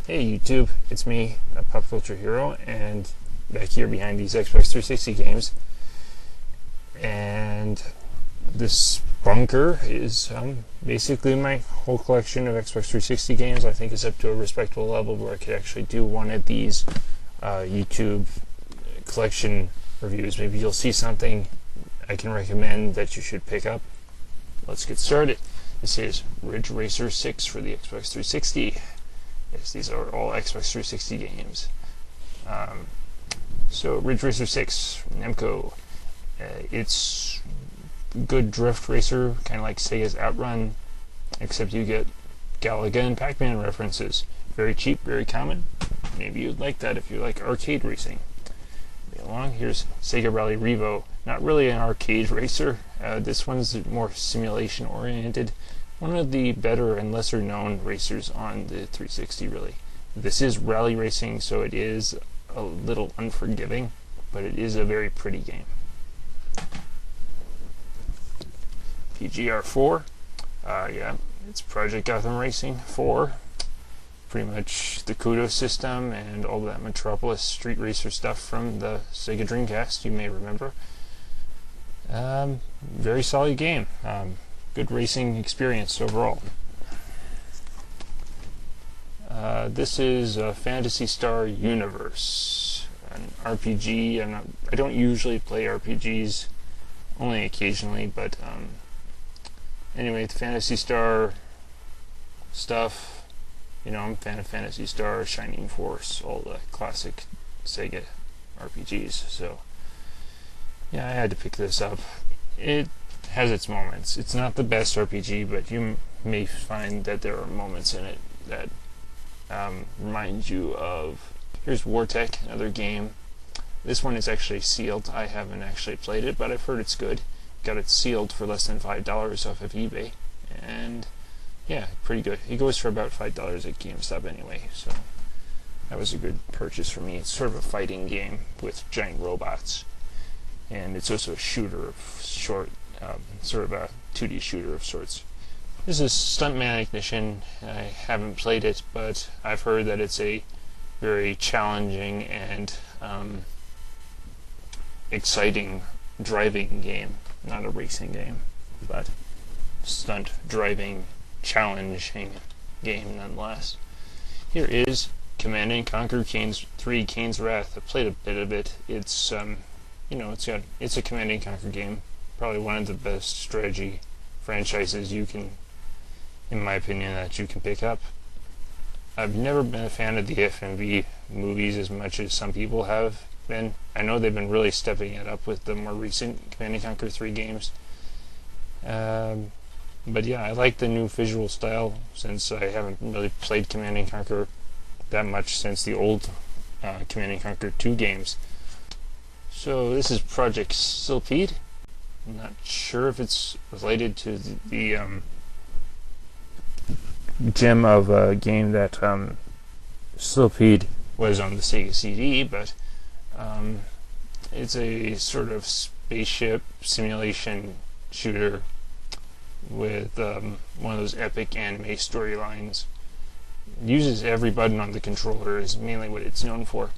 Hey YouTube, it's me, Pop Culture Hero, and back here behind these Xbox 360 games. And this bunker is basically my whole collection of Xbox 360 games. I think it's up to a respectable level where I could actually do one of these YouTube collection reviews. Maybe you'll see something I can recommend that you should pick up. Let's get started. This is Ridge Racer 6 for the Xbox 360. Yes, these are all Xbox 360 games. So Ridge Racer 6 from Namco. It's good drift racer, kind of like Sega's Outrun, except you get Galaga and Pac-Man references. Very cheap, very common. Maybe you'd like that if you like arcade racing. Along here's Sega Rally Revo. Not really an arcade racer. This one's more simulation oriented. One of the better and lesser known racers on the 360, really. This is rally racing, so it is a little unforgiving, but it is a very pretty game. PGR4, yeah, it's Project Gotham Racing 4. Pretty much the Kudo system and all that Metropolis Street Racer stuff from the Sega Dreamcast, you may remember. Very solid game. Good racing experience overall. This is Phantasy Star Universe, an RPG. I don't usually play RPGs, only occasionally, but anyway, the Phantasy Star stuff. You know, I'm a fan of Phantasy Star, Shining Force, all the classic Sega RPGs. So yeah, I had to pick this up. It has its moments. It's not the best RPG, but you may find that there are moments in it that remind you of... Here's Wartech, another game. This one is actually sealed. I haven't actually played it, but I've heard it's good. Got it sealed for less than $5 off of eBay, and yeah, pretty good. It goes for about $5 at GameStop anyway, so that was a good purchase for me. It's sort of a fighting game with giant robots, and it's also a shooter of sort of a 2D shooter of sorts. This is Stuntman Ignition. I haven't played it, but I've heard that it's a very challenging and exciting driving game. Not a racing game, but stunt driving challenging game nonetheless. Here is Command & Conquer 3 Kane's Wrath. I played a bit of it. It's it's a Command & Conquer game. Probably one of the best strategy franchises you can, in my opinion, that you can pick up. I've never been a fan of the FMV movies as much as some people have been. I know they've been really stepping it up with the more recent Command & Conquer 3 games. But yeah, I like the new visual style, since I haven't really played Command & Conquer that much since the old Command & Conquer 2 games. So this is Project Sylphide. I'm not sure if it's related to the gem of a game that Sylphide was on the Sega CD, but it's a sort of spaceship simulation shooter with one of those epic anime storylines. Uses every button on the controller is mainly what it's known for.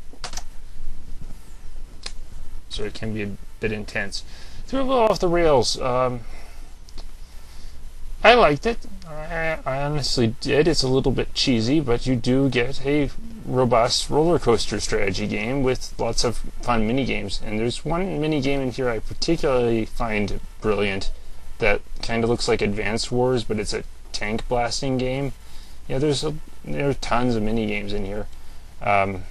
So it can be a bit intense. Threw a little off the rails. I liked it. I honestly did. It's a little bit cheesy, but you do get a robust roller coaster strategy game with lots of fun mini games. And there's one mini game in here I particularly find brilliant that kind of looks like Advanced Wars, but it's a tank blasting game. Yeah, there are tons of mini games in here, and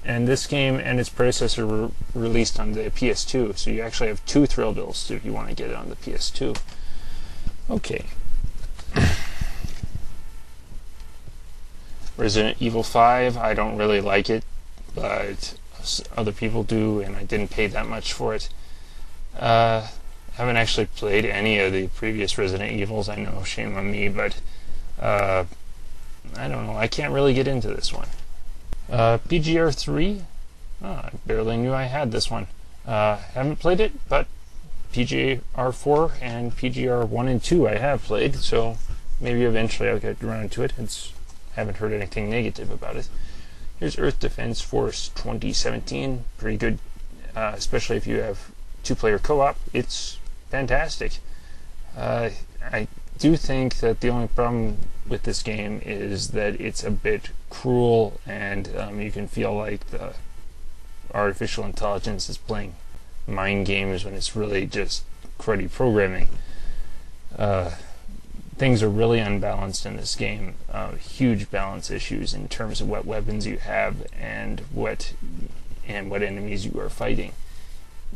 this game and its predecessor were released on the PS2, so you actually have two thrill bills if you want to get it on the PS2. Okay. Resident Evil 5, I don't really like it, but other people do, and I didn't pay that much for it. I haven't actually played any of the previous Resident Evils, I know, shame on me, but I don't know, I can't really get into this one. PGR3, I barely knew I had this one. Haven't played it, but PGR4 and PGR1 and 2 I have played, so maybe eventually I'll get around to it. It's haven't heard anything negative about it. Here's Earth Defense Force 2017. Pretty good, especially if you have two-player co-op. It's fantastic. I do think that the only problem with this game is that it's a bit cruel, and you can feel like the artificial intelligence is playing mind games when it's really just cruddy programming. Things are really unbalanced in this game. Huge balance issues in terms of what weapons you have and what enemies you are fighting.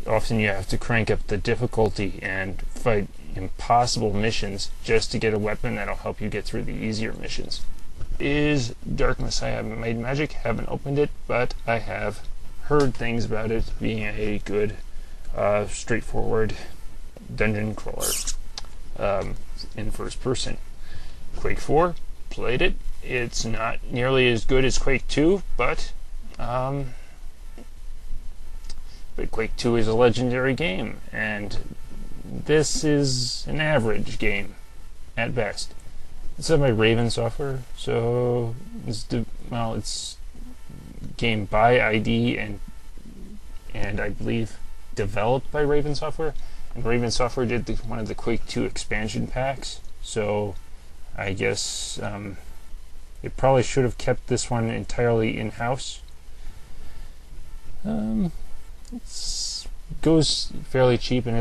Often you have to crank up the difficulty and fight impossible missions just to get a weapon that'll help you get through the easier missions. Is Dark Messiah Made Magic? Haven't opened it, but I have heard things about it being a good, straightforward dungeon crawler in first person. Quake 4, played it. It's not nearly as good as Quake 2, but Quake 2 is a legendary game, and this is an average game at best. It's done by Raven Software, so it's game by ID and I believe developed by Raven Software. And Raven Software did one of the Quake 2 expansion packs, so I guess it probably should have kept this one entirely in-house. It goes fairly cheap, and